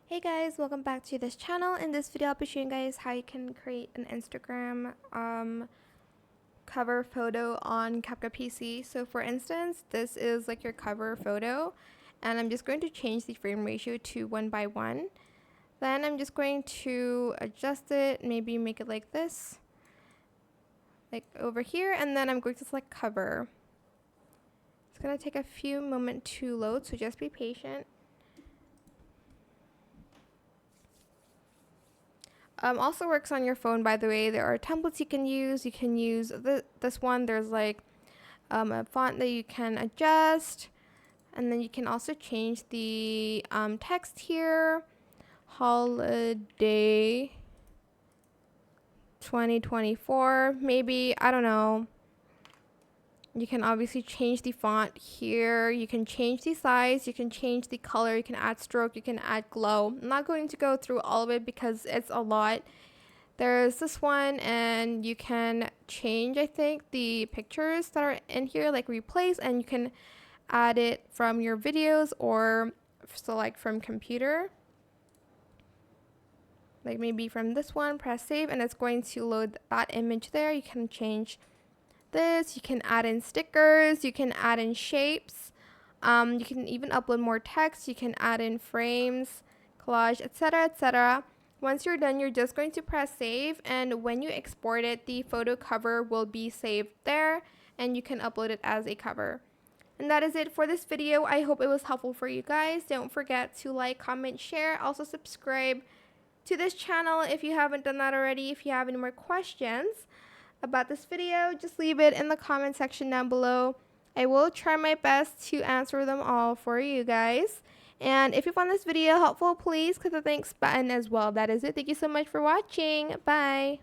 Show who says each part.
Speaker 1: Hey guys, welcome back to this channel. In this video I'll be showing you guys how you can create an Instagram cover photo on CapCut PC. So for instance, this is like your cover photo and I'm just going to change the frame ratio to 1:1. Then I'm just going to adjust it, maybe make it like this, like over here, and then I'm going to select cover. It's going to take a few moments to load, so just be patient. Also works on your phone, by the way. There are templates you can use. You can use this one. There's like a font that you can adjust, and then you can also change the text here. Holiday 2024, maybe, I don't know. You can obviously change the font here. You can change the size. You can change the color. You can add stroke. You can add glow. I'm not going to go through all of it because it's a lot. There's this one, and you can change, I think, the pictures that are in here, like replace, and you can add it from your videos or select from computer. Like maybe from this one, press save, and it's going to load that image there. You can change this, you can add in stickers, you can add in shapes, you can even upload more text, you can add in frames, collage, etc., etc. Once you're done, you're just going to press save, and when you export it, the photo cover will be saved there and you can upload it as a cover. And that is it for this video. I hope it was helpful for you guys. Don't forget to like, comment, share, also subscribe to this channel if you haven't done that already. If you have any more questions about this video, just leave it in the comment section down below. I will try my best to answer them all for you guys. And if you found this video helpful, please click the thanks button as well. That is it. Thank you so much for watching. Bye.